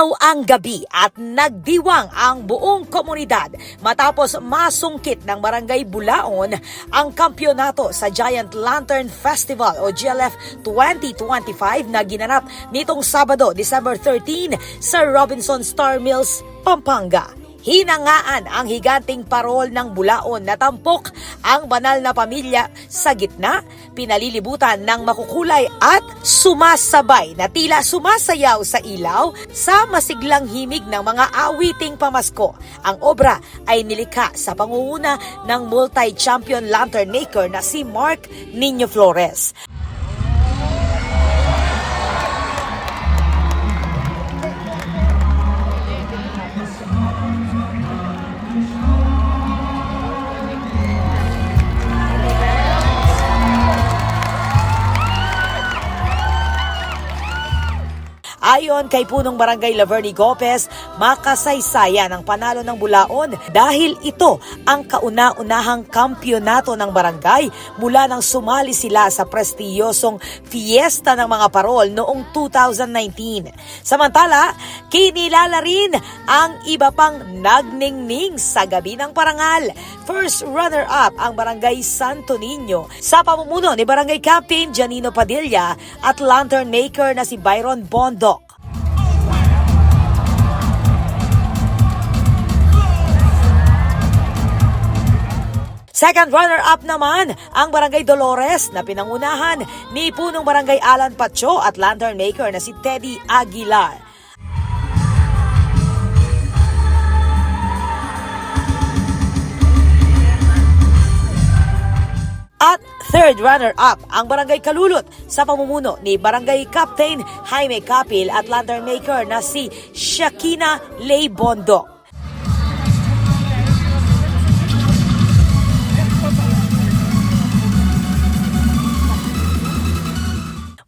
Umapaw ang gabi at nagdiwang ang buong komunidad matapos masungkit ng Barangay Bulaon ang kampyonato sa Giant Lantern Festival o GLF 2025 na ginanap nitong Sabado, December 13 sa Robinson Star Mills, Pampanga. Hinangaan ang higanting parol ng Bulaon na tampok ang banal na pamilya sa gitna, pinalilibutan ng makukulay at sumasabay na tila sumasayaw sa ilaw sa masiglang himig ng mga awiting pamasko. Ang obra ay nilikha sa pangunguna ng multi-champion lantern maker na si Mark Nino Flores. Ayon kay punong barangay Laverne Gopez, makasaysayan ang panalo ng Bulaon dahil ito ang kauna-unahang kampyonato ng barangay mula nang sumali sila sa prestiyosong fiesta ng mga parol noong 2019. Samantala, kinilala rin ang iba pang nagningning sa gabi ng parangal. First runner-up ang barangay Santo Niño sa pamumuno ni Barangay Captain Janino Padilla at lantern maker na si Byron Bondo. Second runner-up naman ang Barangay Dolores na pinangunahan ni punong Barangay Alan Pacho at lantern maker na si Teddy Aguilar. At third runner-up ang Barangay Kalulot sa pamumuno ni Barangay Captain Jaime Capil at lantern maker na si Shakina Ley Bondo.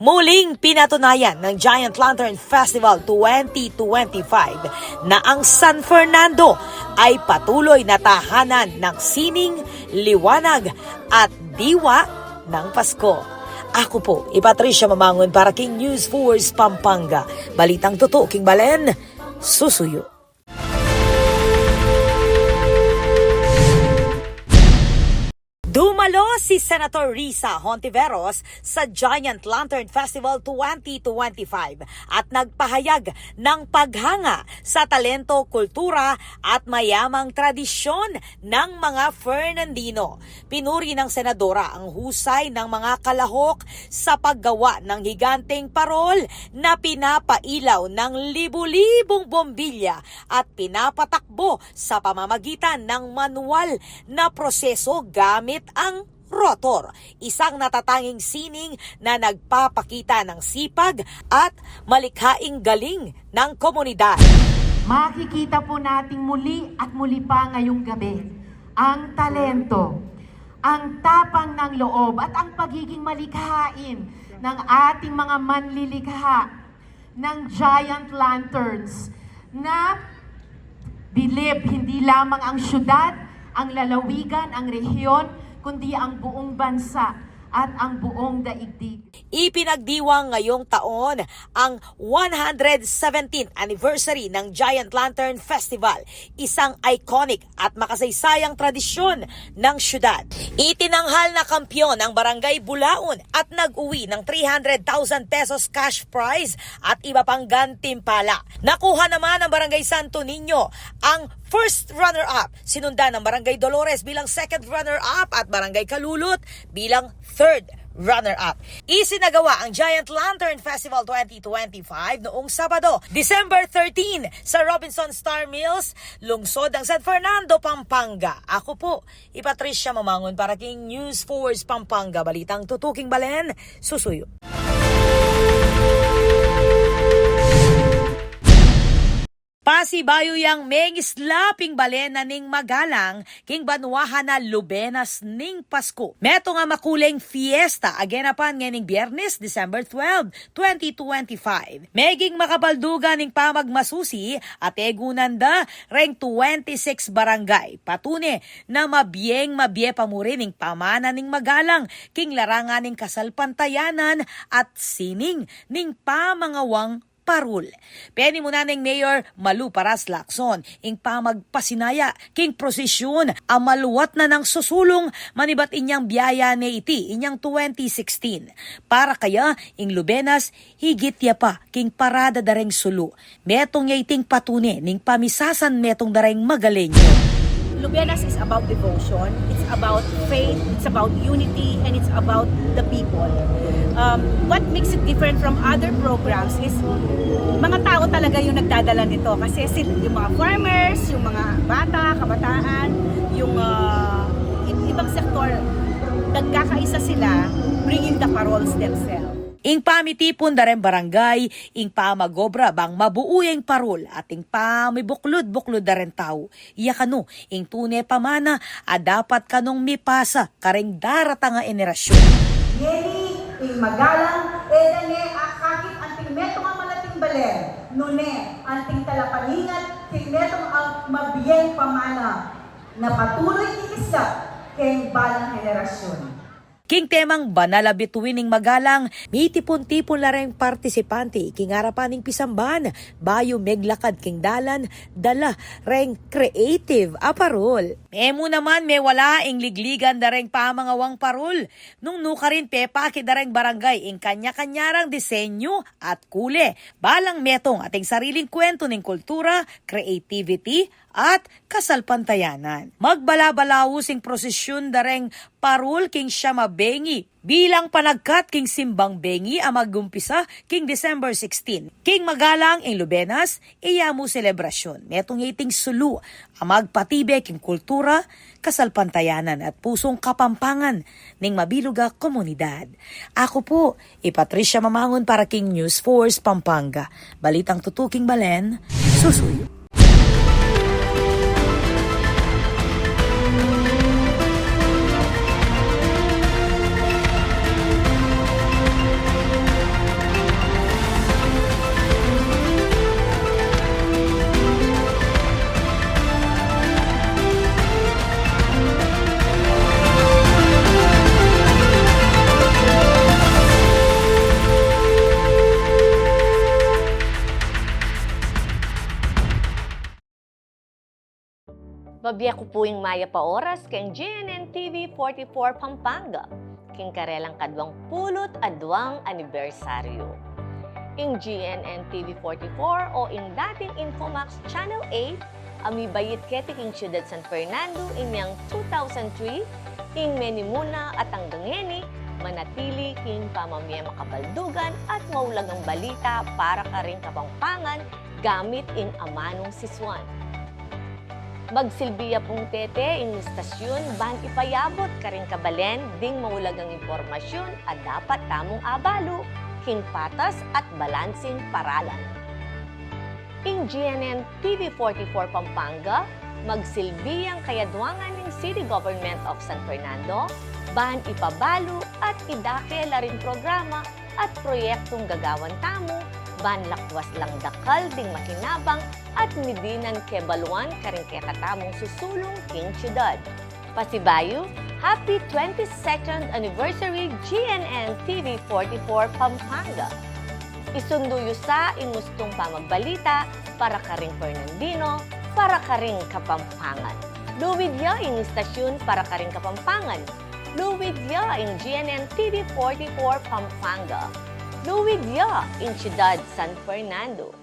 Muling pinatunayan ng Giant Lantern Festival 2025 na ang San Fernando ay patuloy na tahanan ng sining, liwanag at diwa ng Pasko. Ako po, Patricia Mamangon para King News 4 Pampanga. Balitang totoo, King Balen, susuyo. Dumalo si Senator Risa Hontiveros sa Giant Lantern Festival 2025 at nagpahayag ng paghanga sa talento, kultura at mayamang tradisyon ng mga Fernandino. Pinuri ng senadora ang husay ng mga kalahok sa paggawa ng higanteng parol na pinapailaw ng libu-libong bombilya at pinapatakbo sa pamamagitan ng manual na proseso gamit ang rotor, isang natatanging sining na nagpapakita ng sipag at malikhaing galing ng komunidad. Makikita po nating muli at muli pa ngayong gabi ang talento, ang tapang ng loob at ang pagiging malikhain ng ating mga manlilikha ng Giant Lanterns na bilib hindi lamang ang syudad, ang lalawigan, ang rehiyon, kundi ang buong bansa at ang buong daigdig. Ipinagdiwang ngayong taon ang 117th anniversary ng Giant Lantern Festival, isang iconic at makasaysayang tradisyon ng syudad. Itinanghal na kampyon ang Barangay Bulaon at nag-uwi ng 300,000 pesos cash prize at iba pang gantimpala. Nakuha naman ang Barangay Santo Niño ang first runner-up, sinundan ng Barangay Dolores bilang second runner-up at Barangay Kalulot bilang third runner-up. Isinagawa ang Giant Lantern Festival 2025 noong Sabado, December 13 sa Robinson Star Mills, lungsod ng San Fernando, Pampanga. Ako po, Patricia Mamangon para King News 4 Pampanga. Balitang tutuking Balen, susuyo. Pasibayo yang mengislaping balena ning magalang king banwahan na lubenas ning Pasko. Meto nga makuleng fiesta aganapan nganing Biyernes, December 12, 2025. Meging makabaldugan ning pamagmasusi at egunanda reng 26 barangay. Patune na mabye pamurin ning pamana ning magalang king larangan ning kasalpantayanan at sining ning pamangawang parul. Peni mo naneng Mayor Malu Paras Lacson, ing pamagpasinaya, king prosesyon, amaluwat na ng susulong, manibat inyang biyaya ni iti, inyang 2016. Para kaya, ing Lubenas, higit ya pa, king parada dareng sulu. Metong iting patune, ning pamisasan metong dareng magalenyo. Lubenas is about devotion, it's about faith, it's about unity, and it's about the people. What makes it different from other programs is mga tao talaga yung nagdadala nito kasi yung mga farmers, yung mga bata, kabataan, yung ibang sektor, nagkakaisa sila bringing the paroles themselves. Ing pamitipon dareng barangay, ing pamagobra bang mabuuyeng parol at ing pamibuklod-buklod daren tao. Iya kano, ing tune pamana, dapat kanong mipasa kareng darata nga enerasyon. Yeni, ing magalang, edane, akakit anting metong ang malating baler, nune, anting talapalingan, ting metong ang mabiyeng pamana, na patuloy iisa, keng balang henerasyon. King temang banala bituin ning magalang, may tipon-tipon la ring partisipante, king harapaning pisamban, bayo meglakad king dalan, dala reng creative aparol. Memo naman may wala ing ligligan da reng pamangawang parol. Nung nuka rin pepa kidareng barangay ing kanya-kanyarang disenyo at kule. Balang metong ating sariling kwento ning kultura, creativity, at kasalpantayanan. Magbalabalausing prosesyon dareng parul king Siyama Bengi. Bilang panagkat king Simbang Bengi ang magumpisa king December 16. King magalang ing Lubenas, iyamu selebrasyon. Metong iting sulu, ang magpatibe king kultura, kasalpantayanan at pusong kapampangan ning mabiluga komunidad. Ako po, Patricia Mamangon para King News Force Pampanga. Balitang tutuking Balen, susuyo. Babiya ko po yung Maya pa oras keng GNN TV 44 Pampanga, king karelang kadwang pulot adwang anibersaryo. Ing GNN TV 44 o ing dating Infomax Channel 8, amibayit keti king Ciudad San Fernando inyang 2003, ing Menimuna at ang Gangeni, manatili king pamamaya makabaldugan at maulagang balita para karing kapangpangan gamit ing amanong siswan. Magsilbiya pong tete ing istasyon ban ipayabot karing kabalen ding maulagang impormasyon at dapat tamong abalo king patas at balansing paralan. Ing GNN TV 44 Pampanga, magsilbiyang kayadwangan ng City Government of San Fernando ban ipabalo at idake la rin programa at proyektong gagawan tamo ban lakwas lang dakal ding makinabang at midinan kebaluan karing kekatamong susulong king siyudad. Pasibayo, happy 22nd anniversary GNN TV 44 Pampanga. Isunduyo sa ingustong pamagbalita para karing Fernandino, para karing Kapampangan. Luwid ya ing istasyon para karing Kapampangan. Luwid ya ing GNN TV 44 Pampanga. Luwid ya in Ciudad San Fernando.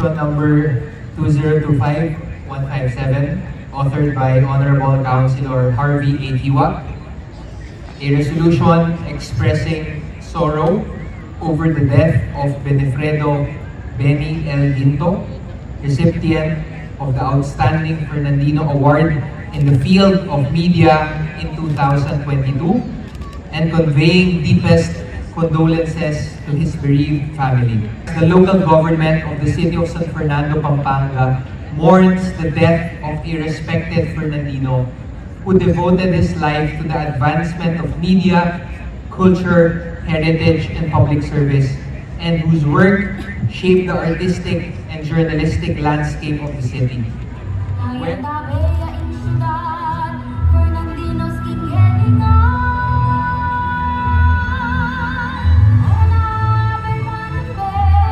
Number 2025-157, authored by Honorable Councilor Harvey A. Tiwa. A resolution expressing sorrow over the death of Benefredo Benny L. Ginto, recipient of the Outstanding Fernandino Award in the field of media in 2022, and conveying deepest condolences to his bereaved family. The local government of the city of San Fernando, Pampanga mourns the death of a respected Fernandino who devoted his life to the advancement of media, culture, heritage, and public service, and whose work shaped the artistic and journalistic landscape of the city. When-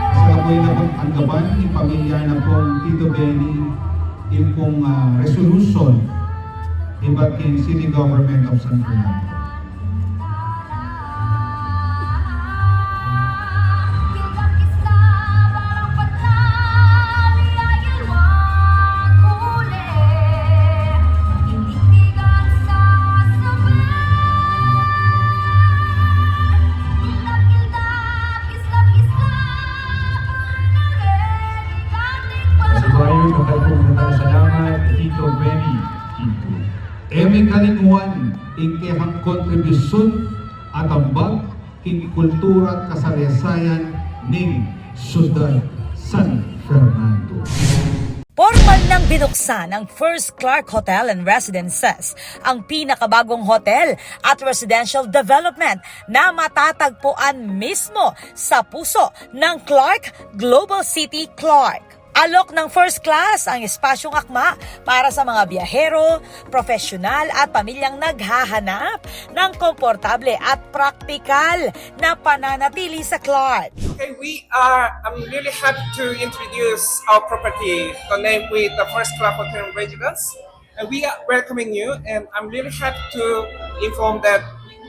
Sa ako'y napag-anggaban ni pamilya na pong Tito Benny yung pong resolution ni Baking City Government of San Fernando. Subayo nakatulong salamat Tito Benny Tito. Emi kalinguan ikehang kontribusyon at ambag king kultura at kasaysayan ning syudad San Fernando. Formal nang binuksan ang First Clark Hotel and Residences, ang pinakabagong hotel at residential development na matatagpuan mismo sa puso ng Clark Global City, Clark. Alok ng first class ang espasyong akma para sa mga biyahero, profesional at pamilyang naghahanap ng komportable at praktikal na pananatili sa Clark. Okay, I'm really happy to introduce our property, the name with the First Class Hotel and Residence. And we are welcoming you, and I'm really happy to inform that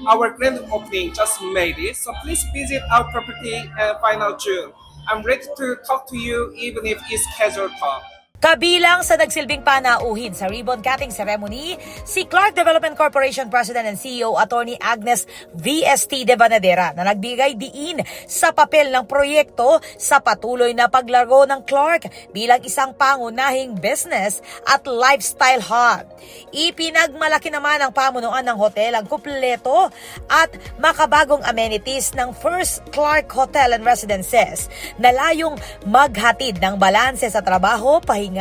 our grand opening just made it. So please visit our property final June. I'm ready to talk to you even if it's casual talk. Kabilang sa nagsilbing panauhin sa ribbon cutting ceremony, si Clark Development Corporation President and CEO Attorney Agnes VST de Banadera na nagbigay diin sa papel ng proyekto sa patuloy na paglago ng Clark bilang isang pangunahing business at lifestyle hub. Ipinagmalaki naman ng pamunuan ng hotel ang kumpleto at makabagong amenities ng First Clark Hotel and Residences na layong maghatid ng balanse sa trabaho, pahinga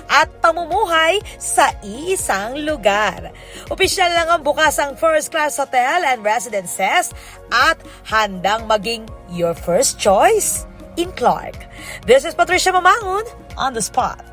at pamumuhay sa iisang lugar. Opisyal lang ang bukas ang First Class Hotel and Residences at handang maging your first choice in Clark. This is Patricia Mamangon on the spot.